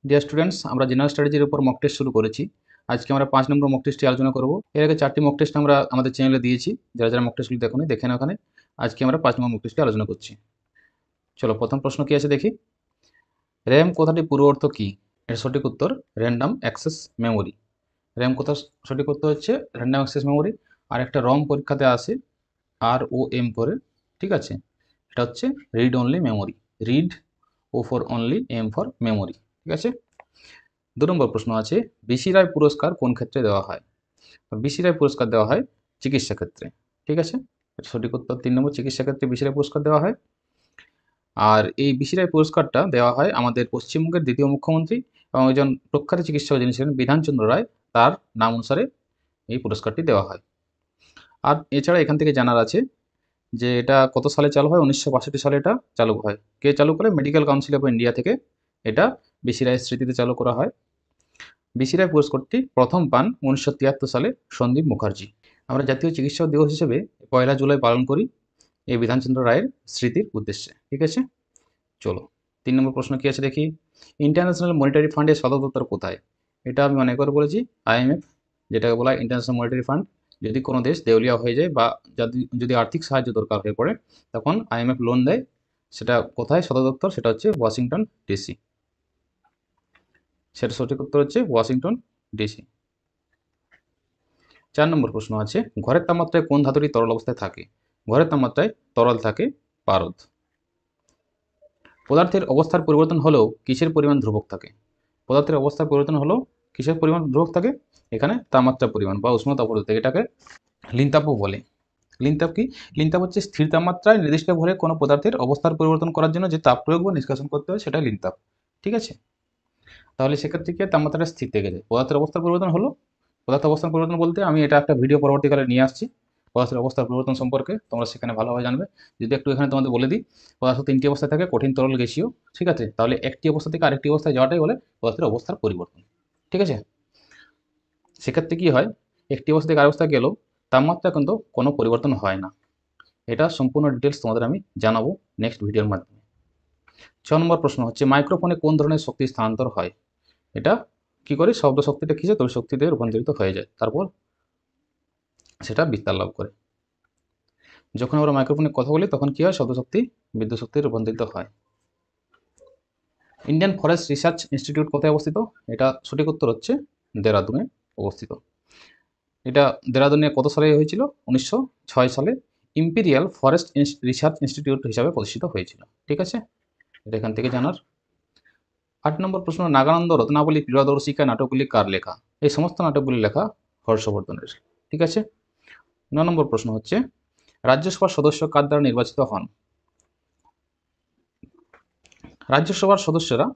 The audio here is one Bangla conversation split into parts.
ডিয়ার স্টুডেন্টস, আমরা জেনারেল স্ট্র্যাটেজির উপর মক টেস্ট শুরু করেছি। আজকে আমরা 5 নম্বর মক টেস্টটি আলোচনা করব। এর আগে 4টি মক টেস্ট আমরা আমাদের চ্যানেলে দিয়েছি। যারা যারা মক টেস্টগুলি দেখুন, দেখেন ওখানে। আজকে আমরা 5 নম্বর মক টেস্টটি আলোচনা করছি। চলো, প্রথম প্রশ্ন কি আছে দেখি। র্যাম কথাটির পূর্ব অর্থ কি? এর সঠিক উত্তর র্যান্ডম অ্যাক্সেস মেমোরি। র্যাম কথা সঠিক উত্তর হচ্ছে র্যান্ডম অ্যাক্সেস মেমোরি। আর একটা রম পরীক্ষাতে আসে ROM করে, ঠিক আছে। এটা হচ্ছে read only memory. Read, O for only, M for memory, ঠিক আছে। 2 নম্বর প্রশ্ন আছে, বিসি রায় পুরস্কার কোন ক্ষেত্রে দেওয়া হয়? বিসি রায় পুরস্কার দেওয়া হয় চিকিৎসা ক্ষেত্রে, ঠিক আছে। এটা সঠিক উত্তর 3 নম্বর, চিকিৎসা ক্ষেত্রে বিসি রায় পুরস্কার দেওয়া হয়। আর এই বিসি রায় পুরস্কারটা দেওয়া হয় আমাদের পশ্চিমবঙ্গের দ্বিতীয় মুখ্যমন্ত্রী এবং একজন প্রখ্যাত চিকিৎসক যিনি ছিলেন বিধানচন্দ্র রায়, তার নাম অনুসারে এই পুরস্কারটি দেওয়া হয়। আর এছাড়া এখান থেকে জানার আছে যে এটা কত সালে চালু হয়? 1962 সালে এটা চালু হয়। কে চালু করে? মেডিকেল কাউন্সিল অফ ইন্ডিয়া থেকে এটা বিসি রায়ের স্মৃতিতে চালু করা হয়। বিসি রায় পুরস্কারটি প্রথম পান 1973 সালে সন্দীপ মুখার্জি। আমরা জাতীয় চিকিৎসক দিবস হিসেবে 1 জুলাই পালন করি এই বিধানচন্দ্র রায়ের স্মৃতির উদ্দেশ্যে, ঠিক আছে। চলো, 3 নম্বর প্রশ্ন কি আছে দেখি। ইন্টারন্যাশনাল মনিটারি ফান্ডের সদর দপ্তর কোথায়? এটা আমি অনেক করে বলেছি, IMF, যেটাকে বলা হয় ইন্টারন্যাশনাল মনিটারি ফান্ড। যদি কোনো দেশ দেউলিয়া হয়ে যায় বা যদি আর্থিক সাহায্য দরকার হয়ে পড়ে, তখন IMF লোন দেয়। সেটা কোথায় সদর দপ্তর? সেটা হচ্ছে ওয়াশিংটন DC। সেটা সঠিক উত্তর হচ্ছে ওয়াশিংটন DC। 4 নম্বর প্রশ্ন আছে, ঘরের তাপমাত্রায় কোন ধাতুটি তরল অবস্থায় থাকে? ঘরের তাপমাত্রায় তরল থাকে পারদ। পদার্থের অবস্থার পরিবর্তন হলেও কিসের পরিমাণ ধ্রুবক থাকে? পদার্থের অবস্থার পরিবর্তন হলেও কিসের পরিমাণ ধ্রুবক থাকে? এখানে তাপমাত্রার পরিমাণ বা উষ্ণতা পরিবর্তন, এটাকে লিনতাপও বলে। লিনতাপ কি? লিনতাপ হচ্ছে স্থির তাপমাত্রায় নির্দিষ্ট ভরে কোনো পদার্থের অবস্থার পরিবর্তন করার জন্য যে তাপ প্রয়োগ বা নিষ্কাশন করতে হয়, সেটা লিনতাপ, ঠিক আছে। তাহলে সেক্ষেত্রে কি তাপমাত্রাটা স্থির থেকে যায়। পদার্থের অবস্থার পরিবর্তন হলো, পদার্থ অবস্থার পরিবর্তন বলতে আমি এটা একটা ভিডিও পরবর্তীকালে নিয়ে আসছি পদার্থের অবস্থার পরিবর্তন সম্পর্কে, তোমরা সেখানে ভালোভাবে জানবে। যদি একটু এখানে তোমাদের বলে দিই, পদার্থ 3টি অবস্থায় থাকে, কঠিন, তরল, গ্যাসীয়, ঠিক আছে। তাহলে একটি অবস্থা থেকে আরেকটি অবস্থায় যাওয়াটাই বলে পদার্থের অবস্থার পরিবর্তন, ঠিক আছে। সেক্ষেত্রে কি হয়, একটি অবস্থা থেকে আরেক অবস্থায় গেলেও তাপমাত্রা কিন্তু কোনো পরিবর্তন হয় না। এটা সম্পূর্ণ ডিটেলস তোমাদের আমি জানাবো নেক্সট ভিডিওর মাধ্যমে। 6 নম্বর প্রশ্ন হচ্ছে, মাইক্রোফোনে কোন ধরনের শক্তি স্থানান্তর হয়? এটা কি করে? শব্দ শক্তিটা কিসে তড়িৎ শক্তিতে রূপান্তরিত হয়ে যায়, তারপর সেটা বিস্তার লাভ করে। যখন আমরা মাইক্রোফোনে কথা বলি তখন কি হয়? শব্দ শক্তি বিদ্যুৎ শক্তি রূপান্তরিত হয়। ইন্ডিয়ান ফরেস্ট রিসার্চ ইনস্টিটিউট কোথায় অবস্থিত? এটা সঠিক উত্তর হচ্ছে দেরাদুনে অবস্থিত। এটা দেরাদুনে কত সালে হয়েছিল? 1906 সালে ইম্পেরিয়াল ফরেস্ট রিসার্চ ইনস্টিটিউট হিসাবে প্রতিষ্ঠিত হয়েছিল, ঠিক আছে। এটা এখান থেকে জানার। 8 নম্বর প্রশ্ন, নাগানন্দ রত্নাবলী, প্রিয়দর্শিকা নাটকগুলি কার লেখা? এই সমস্ত নাটকগুলি লেখা হর্ষবর্ধনের, ঠিক আছে। 9 নম্বর প্রশ্ন হচ্ছে, রাজ্যসভার সদস্য কার দ্বারা নির্বাচিত হন? রাজ্যসভার সদস্যরা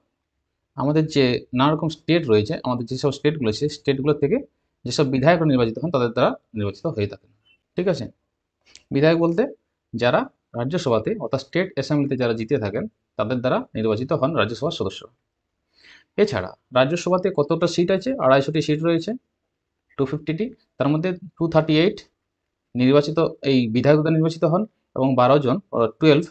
আমাদের যে নানা রকম স্টেট রয়েছে, আমাদের যেসব স্টেটগুলো, সেই স্টেটগুলো থেকে যেসব বিধায়করা নির্বাচিত হন তাদের দ্বারা নির্বাচিত হয়ে থাকেন, ঠিক আছে। বিধায়ক বলতে যারা রাজ্যসভাতে অর্থাৎ স্টেট অ্যাসেম্বলিতে যারা জিতে থাকেন তাদের দ্বারা নির্বাচিত হন রাজ্যসভার সদস্য। এছাড়া রাজ্যসভাতে কতটা সিট আছে? 250টি সিট রয়েছে, 250টি। তার মধ্যে 238 নির্বাচিত এই বিধায়ক দ্বারা নির্বাচিত হন এবং 12 জন 12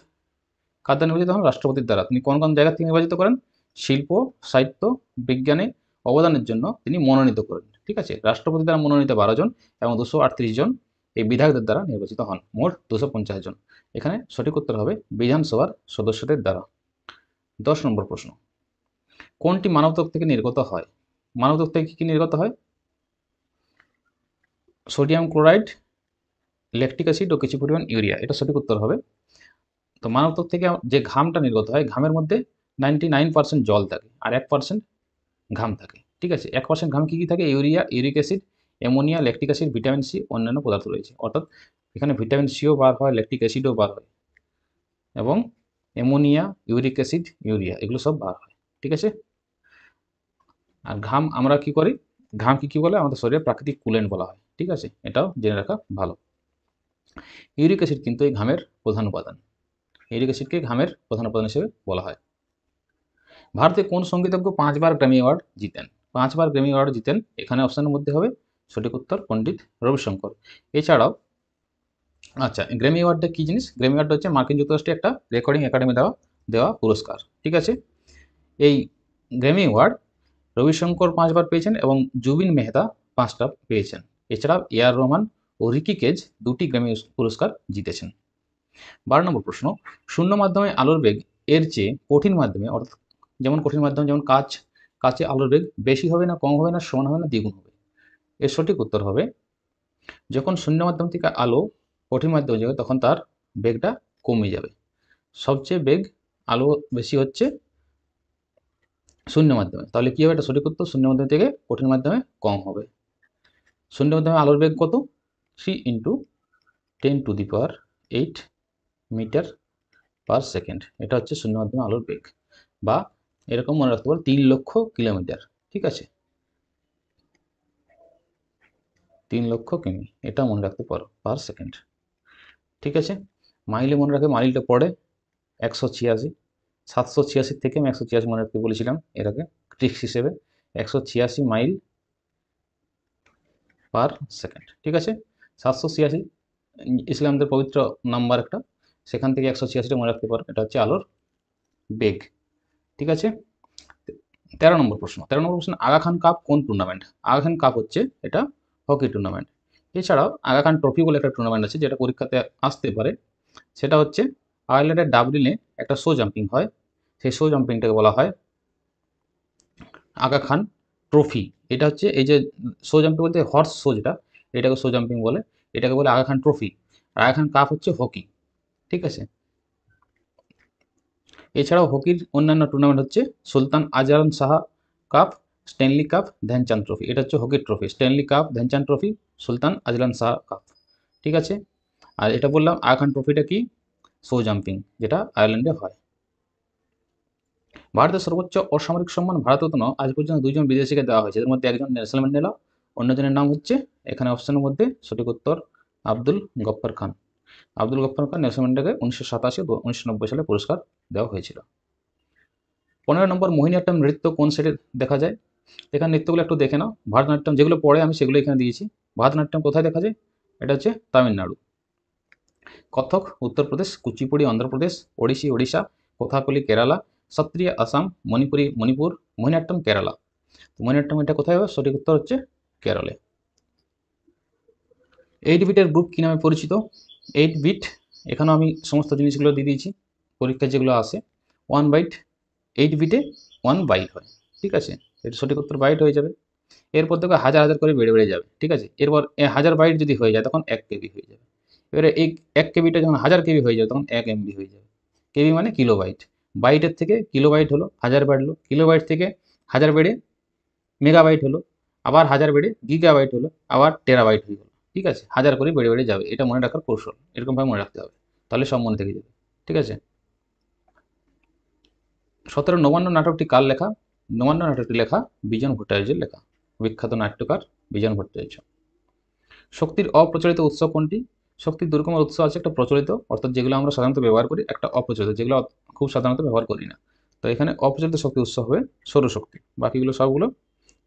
কার দ্বারা নির্বাচিত হন? রাষ্ট্রপতির দ্বারা। তিনি কোন কোন জায়গা থেকে নির্বাচিত করেন? শিল্প, সাহিত্য, বিজ্ঞানে অবদানের জন্য তিনি মনোনীত করেন, ঠিক আছে। রাষ্ট্রপতি দ্বারা মনোনীত 12 জন এবং 238 জন এই বিধায়কদের দ্বারা নির্বাচিত হন, মোট 250 জন। এখানে সঠিক উত্তর হবে বিধানসভার সদস্যদের দ্বারা। 10 নম্বর প্রশ্ন, কোনটি মানবত্বক থেকে নির্গত হয়? মানবত্বক থেকে কি নির্গত হয়? সোডিয়াম ক্লোরাইড, ল্যাকটিক অ্যাসিড ও কিছু পরিমাণ ইউরিয়া, এটা সঠিক উত্তর হবে। তো মানবত্বক থেকে যে ঘামটা নির্গত হয়, ঘামের মধ্যে 99% জল থাকে আর 1% ঘাম থাকে, ঠিক আছে। 1% ঘামে কী কী থাকে? Urea, uric acid, ammonia, lactic acid, vitamin C, অন্যান্য পদার্থ রয়েছে। অর্থাৎ এখানে ভিটামিন সিও বার হয়, ল্যাকটিক অ্যাসিডও বার হয় এবং অ্যামোনিয়া, ইউরিক অ্যাসিড, ইউরিয়া এগুলো সব বার হয়, ঠিক আছে। আর ঘাম আমরা কি করি? ঘামকে কি বলে? আমাদের শরীরে প্রাকৃতিক কুলেন্ট বলা হয়, ঠিক আছে। এটাও জেনে রাখা ভালো। ইউরিক অ্যাসিড কিন্তু এই ঘামের প্রধান উপাদান। ইউরিক অ্যাসিডকে ঘামের প্রধান উপাদান হিসেবে বলা হয়। ভারতে কোন সঙ্গীতজ্ঞ 5বার গ্র্যামি অ্যাওয়ার্ড জিতেন? 5বার গ্র্যামি অ্যাওয়ার্ড জিতেন, এখানে অপশনের মধ্যে হবে সঠিক উত্তর পণ্ডিত রবিশঙ্কর। এছাড়াও আচ্ছা, গ্র্যামি অ্যাওয়ার্ডটা কী জিনিস? গ্র্যামি অ্যাওয়ার্ড হচ্ছে মার্কিন যুক্তরাষ্ট্রে একটা রেকর্ডিং একাডেমি দেওয়া পুরস্কার, ঠিক আছে। এই গ্র্যামি অ্যাওয়ার্ড রবিশঙ্কর 5বার পেয়েছেন এবং জুবিন মেহতা 5টা পেয়েছেন। এছাড়াও এআর রহমান ও রিকি কেজ 2টি গ্র্যামি পুরস্কার জিতেছেন। 12 নম্বর প্রশ্ন, শূন্য মাধ্যমে আলোর বেগ এর চেয়ে কঠিন মাধ্যমে, অর্থাৎ যেমন কঠিন মাধ্যম যেমন কাচে আলোর বেগ বেশি হবে না, কম হবে না, সমান হবে না, দ্বিগুণ হবে? এর সঠিক উত্তর হবে, যখন শূন্য মাধ্যম থেকে আলো কঠিন মাধ্যমে যাবে তখন তার বেগটা কমে যাবে। সবচেয়ে বেগ আলো বেশি হচ্ছে শূন্য মাধ্যমে। তাহলে কি হবে? এটা সঠিক উত্তর, শূন্য মাধ্যম থেকে কঠিন মাধ্যমে কম হবে। শূন্য মাধ্যমে আলোর বেগ কত? 3 × 10⁸ মিটার পার সেকেন্ড। এটা হচ্ছে শূন্য মাধ্যমে আলোর বেগ, বা এরকম মনে রাখতে পারো 3 লক্ষ কিলোমিটার। ঠিক আছে, 3 লক্ষ কিমি, এটা মনে রাখতে পারো পার সেকেন্ড। ঠিক আছে, মাইলে মনে রাখে, মাইলটা পড়ে 186। 786 থেকে আমি 186 মনে রাখতে বলেছিলাম এর আগে ট্রিক্স হিসেবে। 186 মাইল পার সেকেন্ড। ঠিক আছে, 786 ইসলামদের পবিত্র নাম্বার একটা, সেখান থেকে 186টা মনে রাখতে পারো। এটা হচ্ছে আলোর বেগ। ঠিক আছে, 13 নম্বর প্রশ্ন। আগা খান কাপ কোন টুর্নামেন্ট? আগা খান কাপ হচ্ছে এটা হকি টুর্নামেন্ট। এছাড়াও আগা খান ট্রফি বলে একটা টুর্নামেন্ট আছে যেটা পরীক্ষাতে আসতে পারে। সেটা হচ্ছে আয়ারল্যান্ডের ডাবলিনে একটা শো জাম্পিং হয়, সেই শো জাম্পিংটাকে বলা হয় আগা খান ট্রফি। এটা হচ্ছে এই যে শো জাম্পিং বলতে হর্স শো, যেটা এটাকে শো জাম্পিং বলে, এটাকে বলে আগা খান ট্রফি। আর আগা খান কাপ হচ্ছে হকি। ঠিক আছে, এছাড়াও হকির অন্যান্য টুর্নামেন্ট হচ্ছে Sultan Azlan Shah cup, Stanley cup, Dhyanchand trophy. এটা হচ্ছে হকির trophy, Stanley cup, Dhyanchand trophy, Sultan Azlan Shah cup. ঠিক আছে, আর এটা বললাম আগা খান ট্রফিটা কি? শো জাম্পিং, যেটা আয়ারল্যান্ডে হয়। ভারতের সর্বোচ্চ অসামরিক সম্মান ভারতরত্ন আজ পর্যন্ত 2জন বিদেশিকে দেওয়া হয়েছে। এর মধ্যে একজন নেলসন ম্যান্ডেলা, অন্যজনের নাম হচ্ছে, এখানে অপশনের মধ্যে সঠিক উত্তর আব্দুল গফফর খান। আব্দুল গফফর খান নেলসন ম্যান্ডেলাকে 1987 ও 1990 সালে পুরস্কার দেওয়া হয়েছিল। 15 নম্বর, মোহিনীঅট্টম নৃত্য কোন সেটে দেখা যায়? এখানে নৃত্যগুলো একটু দেখে নাও। ভারতনাট্যম যেগুলো পড়ে আমি সেগুলো এখানে দিয়েছি। ভারতনাট্যম কোথায় দেখা যায়? এটা হচ্ছে তামিলনাড়ু। কত্থক উত্তরপ্রদেশ, কুচিপুড়ি অন্ধ্রপ্রদেশ, ওড়িশি ওড়িশা, কথাকলি কেরালা, সত্রিয়া আসাম, মণিপুরি মণিপুর, মোহিনীঅট্টম কেরালা। তো মোহিনীঅট্টম এটা কোথায় হবে? সঠিক উত্তর হচ্ছে কেরলে। 8 বিটের গ্রুপ কী নামে পরিচিত? 8 বিট, এখানেও আমি সমস্ত জিনিসগুলো দিয়ে দিয়েছি পরীক্ষায় যেগুলো আসে। 1 বাইট, 8 বিটে 1 বাইট হয়। ঠিক আছে, এটা সঠিক উত্তর বাইট হয়ে যাবে। এরপর দেখো হাজার হাজার করে বেড়ে বেড়ে যাবে। ঠিক আছে, এরপর 1000 বাইট যদি হয়ে যায় তখন 1 কেবি হয়ে যাবে। এবারে এই 1 কেবিটা যখন 1000 কেবি হয়ে যাবে তখন 1 এমবি হয়ে যাবে। কেবি মানে কিলোবাইট, বাইটের থেকে কিলোবাইট হলো, 1000 বাড়লো, কিলোবাইট থেকে 1000 বেড়ে মেগাবাইট হলো, আবার 1000 বেড়ে গিগাবাইট হলো, আবার টেরাবাইট হয়ে গেলো। ঠিক আছে, 1000 করে বেড়ে বেড়ে যাবে, এটা মনে রাখার কৌশল, এরকমভাবে মনে রাখতে হবে, তাহলে সব মনে থেকে যাবে। ঠিক আছে, 17 নবান্ন নাটকটি কার লেখা? নবান্ন নাটকটি লেখা বিজন ভট্টাচার্যের লেখা, বিখ্যাত নাট্যকার বিজন ভট্টাচার্য। শক্তির অপ্রচলিত উৎস কোনটি? শক্তির 2 রকমের উৎস আছে, একটা প্রচলিত অর্থাৎ যেগুলো আমরা সাধারণত ব্যবহার করি, একটা অপ্রচলিত যেগুলো খুব সাধারণত ব্যবহার করি না। তো এখানে অপ্রচলিত শক্তি উৎস হবে সৌরশক্তি, বাকিগুলো সবগুলো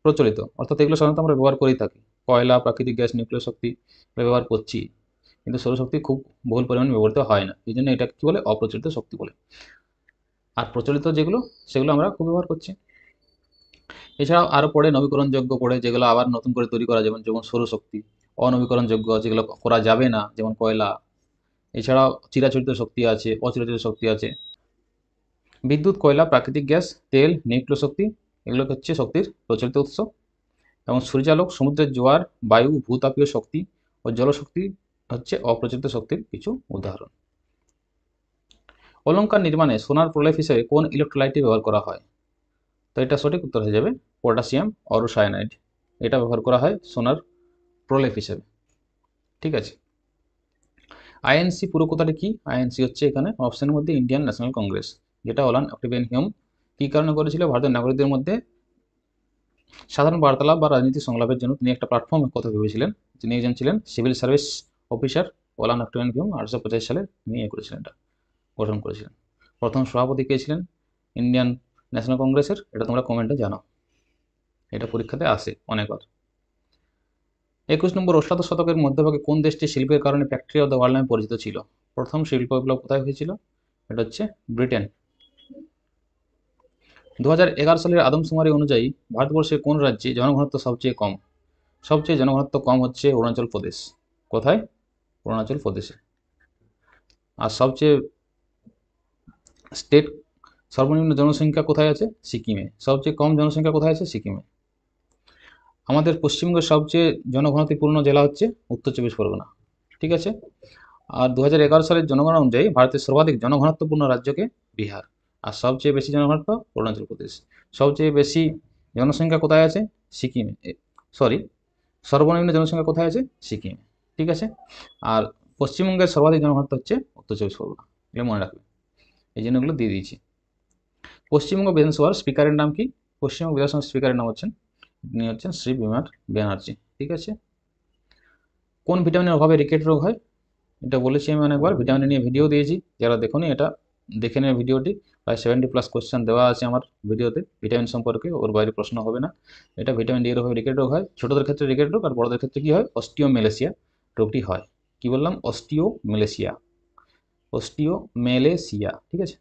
প্রচলিত অর্থাৎ এগুলো সাধারণত আমরা ব্যবহার করেই থাকি। কয়লা, প্রাকৃতিক গ্যাস, নিউক্লিয় শক্তি ব্যবহার করছি, কিন্তু সৌরশক্তি খুব বহুল পরিমাণে ব্যবহৃত হয় না, এই জন্য এটা কি বলে? অপ্রচলিত শক্তি বলে। আর প্রচলিত যেগুলো সেগুলো আমরা খুব ব্যবহার করছি। এছাড়াও আরও পড়ে নবীকরণযোগ্য পড়ে, যেগুলো আবার নতুন করে তৈরি করা, যেমন সৌরশক্তি। অনবীকরণযোগ্য যেগুলো করা যাবে না, যেমন কয়লা। এছাড়াও চিরাচরিত শক্তি আছে, অচিরাচরিত শক্তি আছে। বিদ্যুৎ, কয়লা, প্রাকৃতিক গ্যাস, তেল, নিউক্লিয় শক্তি, এগুলো হচ্ছে শক্তির প্রচলিত উৎস। এবং সূর্যালোক, সমুদ্রের জোয়ার, বায়ু, ভূতাপীয় শক্তি ও জলশক্তি হচ্ছে অপ্রচলিত শক্তির কিছু উদাহরণ। অলঙ্কার নির্মাণে সোনার প্রলেপ হিসেবে কোন ইলেকট্রোলাইটটি ব্যবহার করা হয়? তো এটা সঠিক উত্তর হয়ে যাবে পটাশিয়াম অরোসায়ানাইড, এটা ব্যবহার করা হয় সোনার প্রলেপ হিসেবে। ঠিক আছে, আইএনসি পুরো কথাটি কি? আইএনসি হচ্ছে এখানে অপশনের মধ্যে ইন্ডিয়ান ন্যাশনাল কংগ্রেস, যেটা ওলান অক্টেভিয়ান কী কারণে করেছিল? ভারতের নাগরিকদের মধ্যে সাধারণ বার্তালাপ বা রাজনীতি সংলাপের জন্য তিনি একটা প্ল্যাটফর্ম কথা ভেবেছিলেন। তিনি একজন ছিলেন সিভিল সার্ভিস অফিসার, ওলান অক্টেভিয়ান 1885 সালে তিনি করেছিলেন, এটা গঠন করেছিলেন। প্রথম সভাপতি কে ছিলেন ইন্ডিয়ান ন্যাশনাল কংগ্রেসের? এটা তোমরা কমেন্টে জানাও, এটা পরীক্ষাতে আসে অনেকবার। 21 নম্বর, অষ্টাদশ শতকের মধ্যভাগে কোন দেশটি শিল্পের কারণে ফ্যাক্টরি অফ দ্য ওয়ার্ল্ড নামে পরিচিত ছিল? প্রথম শিল্প বিপ্লব কোথায় হয়েছিল? এটা হচ্ছে ব্রিটেন। 2011 সালের আদমশুমারি অনুযায়ী ভারতবর্ষের কোন রাজ্যে জনঘনত্ব সবচেয়ে কম? সবচেয়ে জনঘনত্ব কম হচ্ছে অরুণাচল প্রদেশ। কোথায়? অরুণাচল প্রদেশে। আর সবচেয়ে স্টেট সর্বনিম্ন জনসংখ্যা কোথায় আছে? সিকিমে। সবচেয়ে কম জনসংখ্যা কোথায় আছে? সিকিমে। আমাদের পশ্চিমবঙ্গের সবচেয়ে জনঘনত্বপূর্ণ জেলা হচ্ছে উত্তর চব্বিশ পরগনা। ঠিক আছে। আর 2011 সালের জনগণনা অনুযায়ী ভারতের সর্বাধিক জনঘনত্বপূর্ণ রাজ্যকে বিহার। আর সবচেয়ে বেশি জনঘনত্ব অরুণাচল প্রদেশ। সবচেয়ে বেশি জনসংখ্যা কোথায় আছে? সিকিমে। সরি, সর্বনিম্ন জনসংখ্যা কোথায় আছে? সিকিমে। ঠিক আছে। আর পশ্চিমবঙ্গের সর্বাধিক জনঘনত্ব হচ্ছে উত্তর চব্বিশ পরগনা। এগুলো মনে রাখবে, এই জন্য এগুলো দিয়ে দিয়েছি। পশ্চিমবঙ্গ বিধানসভার স্পিকারের নাম কি? পশ্চিমবঙ্গ বিধানসভার স্পিকারের নাম তিনি হচ্ছেন শ্রী বিমান ব্যানার্জি। ঠিক আছে। কোন ভিটামিনের অভাবে রিকেট রোগ হয়? এটা বলেছি আমি অনেকবার, ভিটামিন নিয়ে ভিডিও দিয়েছি, যারা দেখোনি এটা দেখে নেবে ভিডিওটি। প্রায় 70+ কোশ্চেন দেওয়া আছে আমার ভিডিওতে ভিটামিন সম্পর্কে, ওর বাইরে প্রশ্ন হবে না। এটা ভিটামিন ডি এর অভাবে রিকেট রোগ হয়। ছোটদের ক্ষেত্রে রিকেট রোগ, আর বড়দের ক্ষেত্রে কি হয়? অস্টিওমেলেসিয়া রোগটি হয়। কি বললাম? অস্টিওমেলেসিয়া। অস্টিওমেলেসিয়া। ঠিক আছে।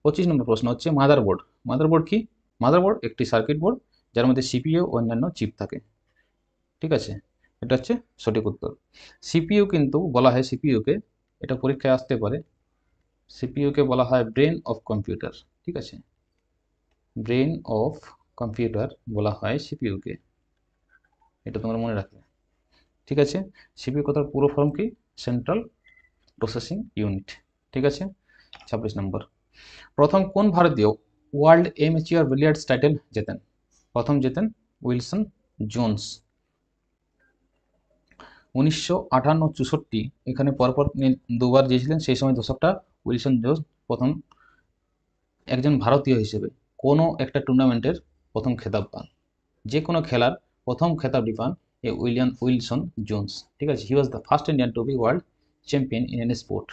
25 নম্বর প্রশ্ন হচ্ছে মাদারবোর্ড। মাদারবোর্ড কি? মাদারবোর্ড একটি সার্কিট বোর্ড যার মধ্যে সিপিইউ ও অন্যান্য চিপ থাকে। ঠিক আছে, এটা হচ্ছে সঠিক উত্তর। সিপিইউ কিন্তু বলা হয় সিপিইউকে, এটা পরীক্ষায় আসতে পারে, সিপিইউকে বলা হয় ব্রেন অফ কম্পিউটার। ঠিক আছে, ব্রেন অফ কম্পিউটার বলা হয় সিপিইউকে, এটা তোমরা মনে রাখবে। ঠিক আছে। সিপিইউ কথার পুরো ফর্ম কি? Central processing unit. ঠিক আছে। 26 নম্বর, প্রথম কোন ভারতীয় ওয়ার্ল্ড এমেচিওর বিলিয়ার্ডস টাইটেল জেতেন? প্রথম জেতেন উইলসন জোন্স। 1958-64 এখানে পরপর দুবার জিতেছিলেন, সেই সময় দর্শকটা উইলসন জোন্স প্রথম একজন ভারতীয় হিসেবে কোনো একটা টুর্নামেন্টের প্রথম খেতাব পান। যে কোনো খেলার প্রথম খেতাবটি পান এই উইলসন জোন্স। ঠিক আছে। He was the first Indian to be world champion in any sport,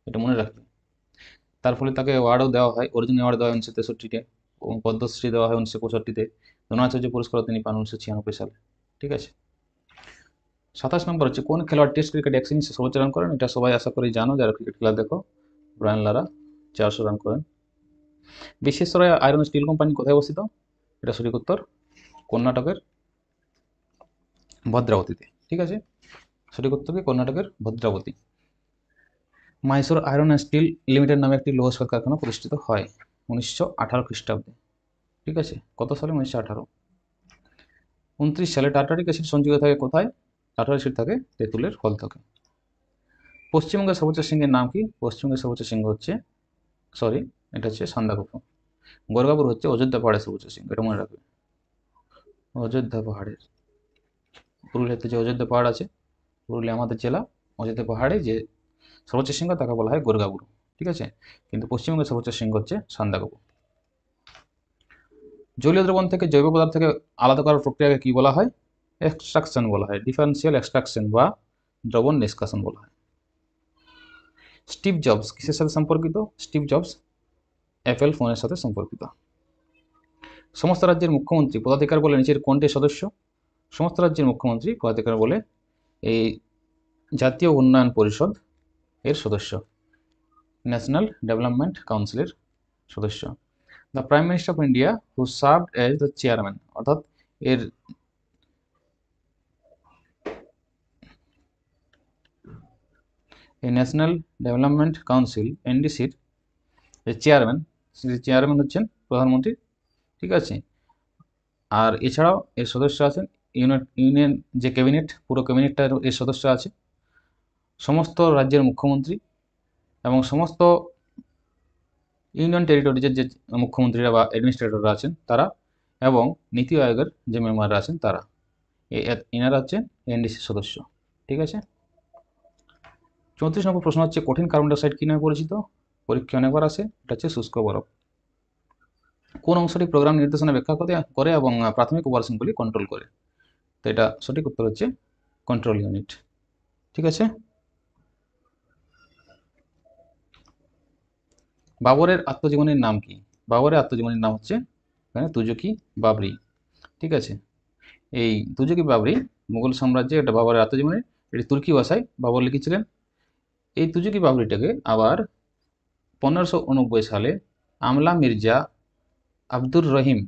এটা মনে রাখবে। তার ফলে তাকে অ্যাওয়ার্ডও দেওয়া হয়, অর্জুন অ্যাওয়ার্ড দেওয়া হয় 1963-তে, এবং পদ্মশ্রী দেওয়া হয় 1965-তে, দ্রোণাচার্য পুরস্কার তিনি পান 1996 সালে। ঠিক আছে। 27 নম্বর হচ্ছে কোন খেলোয়াড় টেস্ট ক্রিকেট এক ইনিংসে সর্বোচ্চ রান করেন? এটা সবাই আশা করি জানো যারা ক্রিকেট খেলা দেখো। ব্রায়ান লারা 400 রান করেন। বিশ্বেশ্বরাইয়া আয়রন স্টিল কোম্পানি কোথায় অবস্থিত? এটা সঠিক উত্তর কর্ণাটকের ভদ্রাবতীতে। ঠিক আছে, সঠিক উত্তর কি? কর্ণাটকের Bhadravati. Mysore iron and steel limited নামে একটি লৌহ ইস্পাত কারখানা প্রতিষ্ঠিত হয় 1918 খ্রিস্টাব্দে। ঠিক আছে। কত সালে? 1918। 29 সালে টার্টারিক অ্যাসিড সঞ্চিত থাকে কোথায়? টার্টারিক অ্যাসিড থাকে তেঁতুলের ফল থাকে। পশ্চিমবঙ্গের সর্বোচ্চ সিংহের নাম কি? পশ্চিমবঙ্গের সর্বোচ্চ সিংহ হচ্ছে, সরি, এটা হচ্ছে সান্দাকফু। গোরগাপুর হচ্ছে অযোধ্যা পাহাড়ের সর্বোচ্চ সিংহ, এটা মনে রাখবে। অযোধ্যা পাহাড়ের, পুরুলিয়াতে যে অযোধ্যা পাহাড় আছে, পুরুলিয়া আমাদের জেলা, অযোধ্যা পাহাড়ে যে সর্বোচ্চ শৃঙ্গ তাকে বলা হয় গোরগাবুরু। ঠিক আছে। কিন্তু পশ্চিমবঙ্গের সর্বোচ্চ শৃঙ্গ হচ্ছে সান্দাকফু। জলীয় দ্রবণ থেকে জৈব পদার্থকে আলাদা করার প্রক্রিয়াকে কি বলা হয়? এক্সট্রাকশন বলা হয়, ডিফারেন্সিয়াল এক্সট্রাকশন বা দ্রবণ নিষ্কাশন বলা হয়। স্টিভ জবস কিসের সাথে সম্পর্কিত? স্টিভ জবস অ্যাপেল ফোনের সাথে সম্পর্কিত। সমস্ত রাজ্যের মুখ্যমন্ত্রী পদাধিকার বলে নিচের কোনটি সদস্য? সমস্ত রাজ্যের মুখ্যমন্ত্রী পদাধিকার বলে এই জাতীয় উন্নয়ন পরিষদ এর সদস্য, ন্যাশনাল ডেভেলপমেন্ট কাউন্সিলের সদস্য। The prime minister of India who served as the chairman, অর্থাৎ এর এই ন্যাশনাল ডেভেলপমেন্ট কাউন্সিল এনডিসির চেয়ারম্যান হচ্ছেন প্রধানমন্ত্রী। ঠিক আছে। আর এছাড়াও এর সদস্য আছেন ইউনিয়ন যে ক্যাবিনেট, পুরো ক্যাবিনেটটা এর সদস্য আছে, সমস্ত রাজ্যের মুখ্যমন্ত্রী এবং সমস্ত ইউনিয়ন টেরিটরিজের যে মুখ্যমন্ত্রীরা বা অ্যাডমিনিস্ট্রেটররা আছেন তারা, এবং নীতি আয়োগের যে মেম্বাররা আছেন তারা, এনারা হচ্ছেন এনডিসির সদস্য। ঠিক আছে। 34 নম্বর প্রশ্ন হচ্ছে কঠিন কার্বন ডাইঅক্সাইড কি নামে পরিচিত? পরীক্ষা অনেকবার আসে, এটা হচ্ছে শুষ্ক বরফ। কোন অংশটি প্রোগ্রাম নির্দেশনা ব্যাখ্যা করে এবং প্রাথমিক অপারেশনগুলি কন্ট্রোল করে? তো এটা সঠিক উত্তর হচ্ছে কন্ট্রোল ইউনিট। ঠিক আছে। বাবরের আত্মজীবনীর নাম কি? বাবরের আত্মজীবনীর নাম হচ্ছে এখানে তুজুকি বাবরি। ঠিক আছে। এই তুজুকি বাবরি মুঘল সাম্রাজ্যে, এটা বাবরের আত্মজীবনী, এটি তুর্কি ভাষায় বাবর লিখেছিলেন। এই তুজুকি বাবরিটাকে আবার 1589 সালে আমলা মির্জা আব্দুর রহিম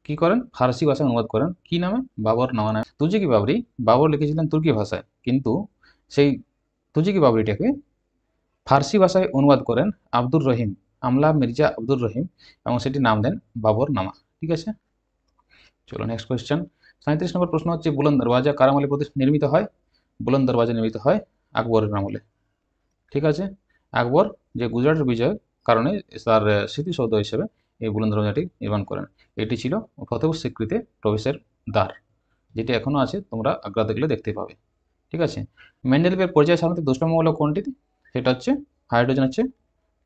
কি করেন? ফার্সি ভাষায় অনুবাদ করেন কি নামে? বাবর নামা নামে। তুজি কি বাবরি বাবর লিখেছিলেন তুর্কি ভাষায়, কিন্তু সেই তুজি কি বাবরিটাকে ফার্সি ভাষায় অনুবাদ করেন আব্দুর রহিম, আমলা মির্জা আব্দুর রহিম, এবং সেটি নাম দেন বাবর নামা। ঠিক আছে, চলো নেক্সট কোয়েশ্চেন। 37 নম্বর প্রশ্ন হচ্ছে বুলন্দ দরওয়াজা কার আমলে নির্মিত হয়? বুলন্দ দরওয়াজা নির্মিত হয় আকবরের আমলে। ঠিক আছে, আকবর যে গুজরাটের বিজয়ের কারণে তার স্মৃতিসৌধ হিসেবে এই বুলন্দ দরওয়াজাটি নির্মাণ করেন। এটি ছিল ফতেপুর সিক্রিতে প্রবেশের দ্বার, যেটি এখনও আছে, তোমরা আগ্রা দেখলে দেখতে পাবে। ঠিক আছে, মেন্ডেলিভের পর্যায় সারণীতে 2 মৌল কোনটি? সেটা হচ্ছে হাইড্রোজেন হচ্ছে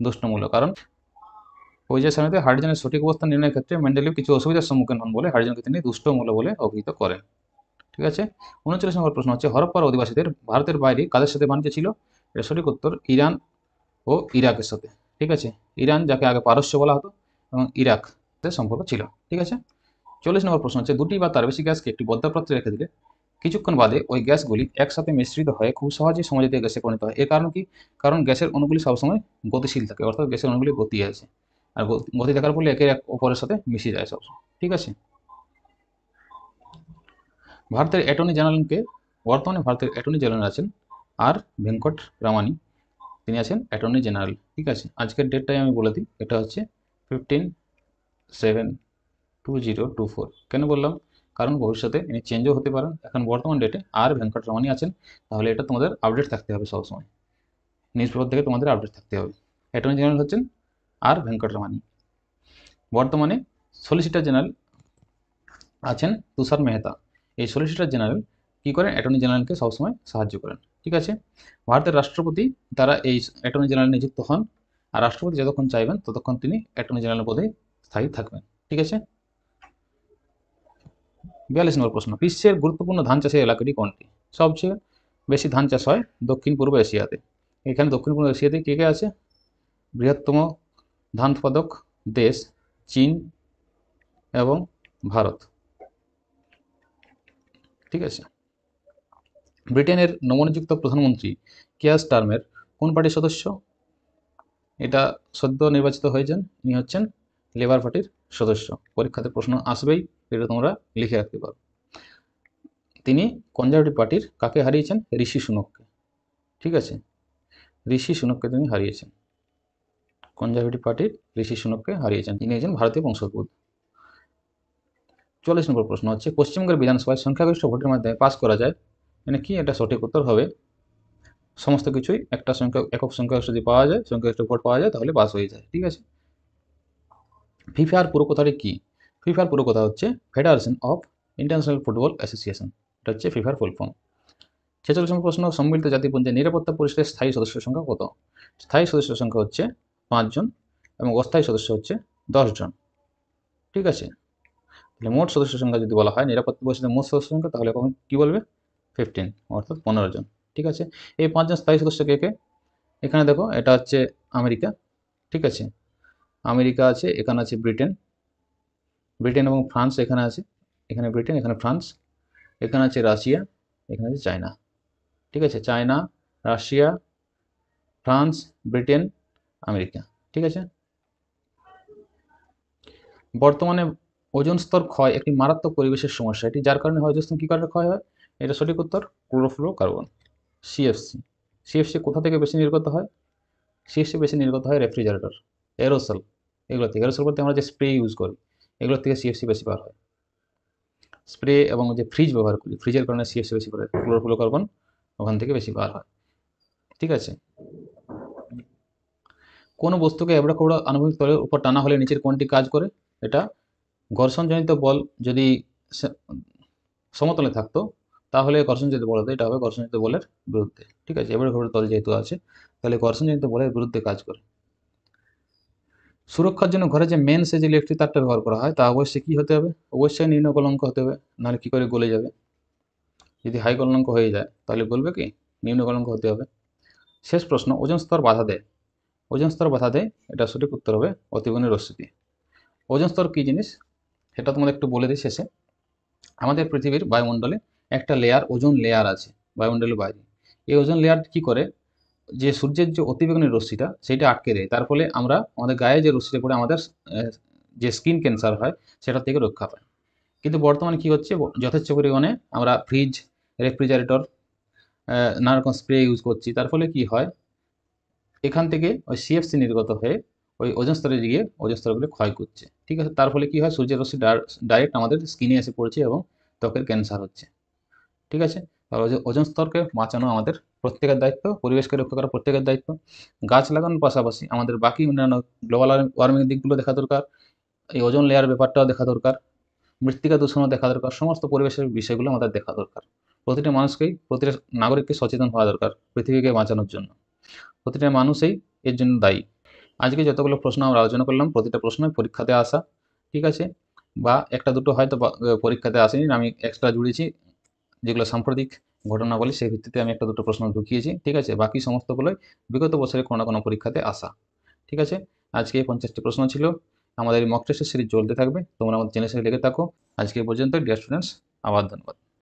2 মৌল, কারণ পর্যায় সারণীতে হাইড্রোজেনের সঠিক অবস্থান নির্ণয়ের ক্ষেত্রে মেন্ডেলিভ কিছু অসুবিধার সম্মুখীন হন বলে হাইড্রোজেনকে তিনি 2 মৌল বলে অভিহিত করেন। ঠিক আছে, 39 নম্বর প্রশ্ন হচ্ছে হরপ্পার অধিবাসীদের ভারতের বাইরে কাদের সাথে বাণিজ্য ছিল? এর সঠিক উত্তর ইরান ও ইরাকের সাথে। ঠিক আছে, ইরান যাকে আগে পারস্য বলা হতো এবং ইরাকের সম্পর্ক ছিল। ঠিক আছে, 40 নম্বর প্রশ্ন হচ্ছে দুটি বা তার বেশি গ্যাসকে একটি বদ্ধ পাত্রে রেখে দিলে কিছুক্ষণ বাদে ওই গ্যাসগুলি একসাথে মিশ্রিত হয়ে খুব সহজেই সমযোজীয় গ্যাসে পরিণত হয়। এর কারণ কি? কারণ গ্যাসের অণুগুলি সবসময় গতিশীল থাকে, অর্থাৎ গ্যাসের অণুগুলি গতি আছে, আর গতি থাকার ফলে একে অপরের সাথে মিশে যায় সবসময়। ঠিক আছে, ভারতের অ্যাটর্নি জেনারেলকে বর্তমানে ভারতের অ্যাটর্নি জেনারেল আছেন আর ভেঙ্কট রামানি, তিনি আছেন অ্যাটর্নি জেনারেল। ঠিক আছে, আজকের ডেটটাই আমি বলে দিই, এটা হচ্ছে 15/7/2024। কেন বললাম? কারণ ভবিষ্যতে ইনি চেঞ্জও হতে পারেন। এখন বর্তমান ডেটে আর ভেঙ্কট রমণী আছেন, তাহলে এটা তোমাদের আপডেট থাকতে হবে সবসময়, নিউজ পেপার থেকে তোমাদের আপডেট থাকতে হবে। অ্যাটর্নি জেনারেল হচ্ছেন আর ভেঙ্কট রমণী। বর্তমানে সলিসিটর জেনারেল আছেন তুষার মেহতা। এই সলিসিটর জেনারেল কি করেন? অ্যাটর্নি জেনারেলকে সবসময় সাহায্য করেন। ঠিক আছে, ভারতের রাষ্ট্রপতি দ্বারা এই অ্যাটর্নি জেনারেল নিযুক্ত হন, আর রাষ্ট্রপতি যতক্ষণ চাইবেন ততক্ষণ তিনি অ্যাটর্নি জেনারেল পদে স্থায়ী থাকবেন। ঠিক আছে, 42 নম্বর প্রশ্ন বিশ্বের গুরুত্বপূর্ণ ধান চাষের এলাকাটি কোনটি? সবচেয়ে বেশি ধান চাষ হয় দক্ষিণ পূর্ব এশিয়াতে। এখানে দক্ষিণ পূর্ব এশিয়াতে কে কে আছে? বৃহত্তম ধান উৎপাদক দেশ চীন এবং ভারত। ঠিক আছে, ব্রিটেনের নবনিযুক্ত প্রধানমন্ত্রী কিয়ার স্টারমের কোন পার্টির সদস্য? এটা সদ্য নির্বাচিত হয়েছেন, ইনি হচ্ছেন লেবার পার্টির সদস্য। পরীক্ষাতে প্রশ্ন আসবেই, এটা তোমরা লিখে রাখতে পারো। তিনি কনজারভেটিভ পার্টির কাকে হারিয়েছেন? ঋষি সুনককে। ঠিক আছে, ঋষি সুনককে তিনি হারিয়েছেন, কনজারভেটিভ পার্টির ঋষি সুনককে হারিয়েছেন, তিনি একজন ভারতীয় বংশোদ্ভূত। 44 নম্বর প্রশ্ন হচ্ছে পশ্চিমবঙ্গের বিধানসভায় সংখ্যাগরিষ্ঠ ভোটের মাধ্যমে পাস করা যায়, মানে কি? এটা সঠিক উত্তর হবে সমস্ত কিছুই একটা সংখ্যা, একক সংখ্যা যদি পাওয়া যায়, সংখ্যাগরিষ্ঠ ভোট পাওয়া যায়, তাহলে পাস হয়ে যায়। ঠিক আছে, ফিফার পুরো কথাটি কি? ফিফার পুরো কথা হচ্ছে federation of international football association, এটা হচ্ছে ফিফার ফুল ফর্ম। 46 নম্বর প্রশ্ন সম্মিলিত জাতিপুঞ্জের নিরাপত্তা পরিষদের স্থায়ী সদস্যের সংখ্যা কত? স্থায়ী সদস্যের সংখ্যা হচ্ছে 5 জন এবং অস্থায়ী সদস্য হচ্ছে 10 জন। ঠিক আছে, তাহলে মোট সদস্য সংখ্যা যদি বলা হয় নিরাপত্তা পরিষদের মোট সদস্য সংখ্যা, তাহলে কখন কি বলবে? 15, অর্থাৎ 15 জন। ঠিক আছে, এই 5 জন স্থায়ী সদস্য কে কে? এখানে দেখো, এটা হচ্ছে আমেরিকা। ঠিক আছে, আমেরিকা আছে, এখানে আছে ব্রিটেন, ব্রিটেন এবং ফ্রান্স এখানে আছে, এখানে ব্রিটেন, এখানে ফ্রান্স, এখানে আছে রাশিয়া, এখানে আছে চায়না। ঠিক আছে, China, Russia, France, Britain, America. ঠিক আছে, বর্তমানে ওজোন স্তর ক্ষয় একটি মারাত্মক পরিবেশের সমস্যা, এটি যার কারণে হয়, ওজোন স্তর কী কারণে ক্ষয় হয়? এটা সঠিক উত্তর ক্লোরোফ্লোরোকার্বন, সিএফসি। সিএফসি কোথা থেকে বেশি নির্গত হয়? সিএফসি বেশি নির্গত হয় রেফ্রিজারেটর, এরোসল, এগুলো থেকে। এরোসল বলতে আমরা যে স্প্রে ইউজ করি, এগুলোর থেকে সিএফসি বেশি বার হয়। স্প্রে এবং যে ফ্রিজ ব্যবহার করি, ফ্রিজের কারণে সিএফসি বেশি করে, ক্লোরোফ্লোরোকার্বন ওখান থেকে বেশি বার হয়। ঠিক আছে, কোনো বস্তুকে এবড়ো খেবড়ো আণবিক তলের উপর টানা হলে নিচের কোনটি কাজ করে? এটা ঘর্ষণজনিত বল যদি সমতলে থাকতো, তাহলে ঘর্ষণজনিত বল হতো, এটা হবে ঘর্ষণজনিত বলের বিরুদ্ধে। ঠিক আছে, এবড়ো খেবড়ো তল যেহেতু আছে, তাহলে ঘর্ষণজনিত বলের বিরুদ্ধে কাজ করে। সুরক্ষার জন্য ঘরে যে মেন যে ইলেকট্রিক তারটা ব্যবহার করা হয়, তা অবশ্যই কি হতে হবে? অবশ্যই নিম্ন গলনাঙ্ক হতে হবে, নাহলে কি করে গলে যাবে? যদি হাই গলনাঙ্ক হয়ে যায় তাহলে গলবে কি? নিম্ন গলনাঙ্ক হতে হবে। শেষ প্রশ্ন, ওজোন স্তর বাধা দেয়, ওজোন স্তর বাধা দেয়, এটা সঠিক উত্তর হবে অতিবেগুনি রশ্মি দিয়ে। ওজোন স্তর কী জিনিস সেটা তোমাদের একটু বলে দিই শেষে। আমাদের পৃথিবীর বায়ুমণ্ডলে একটা লেয়ার, ওজোন লেয়ার আছে বায়ুমণ্ডলের বাইরে। এই ওজোন লেয়ার কি করে? যে সূর্যের যে অতিবেগুনি রশ্মিটা সেটা আটকে দেয়, তার ফলে আমরা আমাদের গায়ে যে রশ্মিটা পড়ে আমাদের যে স্কিন ক্যান্সার হয় সেটা থেকে রক্ষা পায়। কিন্তু বর্তমানে কি হচ্ছে, যথেচ্ছ পরিমাণে আমরা ফ্রিজ, রেফ্রিজারেটর, নানা রকম স্প্রে ইউজ করছি। তার ফলে কি হয়, এখান থেকে ওই সিএফসি নির্গত হয়ে ওই ওজোন স্তরে গিয়ে ওজোন স্তরগুলো ক্ষয় করছে। ঠিক আছে, তার ফলে কি হয়, সূর্যের রশ্মি ডাইরেক্ট আমাদের স্কিনে এসে পড়ছে এবং ত্বকের ক্যান্সার হচ্ছে। ঠিক আছে, তাহলে ওজোন স্তরকে বাঁচানো আমাদের প্রত্যেকের দায়িত্ব, পরিবেশকে রক্ষা করা প্রত্যেকের দায়িত্ব। গাছ লাগানোর পাশাপাশি আমাদের বাকি অন্যান্য গ্লোবাল ওয়ার্মিং দিকগুলো দেখা দরকার, এই ওজোন লেয়ার ব্যাপারটাও দেখা দরকার, মৃত্তিকা দূষণও দেখা দরকার, সমস্ত পরিবেশের বিষয়গুলো আমাদের দেখা দরকার। প্রতিটা মানুষকেই, প্রতিটা নাগরিককে সচেতন হওয়া দরকার পৃথিবীকে বাঁচানোর জন্য। প্রতিটা মানুষই এর জন্য দায়ী। আজকে যতগুলো প্রশ্ন আমরা আলোচনা করলাম, প্রতিটা প্রশ্নই পরীক্ষাতে আসা। ঠিক আছে, বা একটা দুটো হয়তো পরীক্ষাতে আসেনি, আমি এক্সট্রা জুড়েছি যেগুলো সাম্প্রতিক ঘটনাবলী, সেই ভিত্তিতে আমি একটা দুটো প্রশ্ন ঢুকিয়েছি। ঠিক আছে, বাকি সমস্তগুলোই বিগত বছরে কোনো না কোনো পরীক্ষাতে আসা। ঠিক আছে, আজকে এই 50টি প্রশ্ন ছিল। আমাদের এই মক টেস্টের সিরিজ চলতে থাকবে, তোমরা আমাদের চ্যানেলের সাথে লেগে থাকো। আজকে এই পর্যন্ত ডিয়ার স্টুডেন্টস, আবার ধন্যবাদ।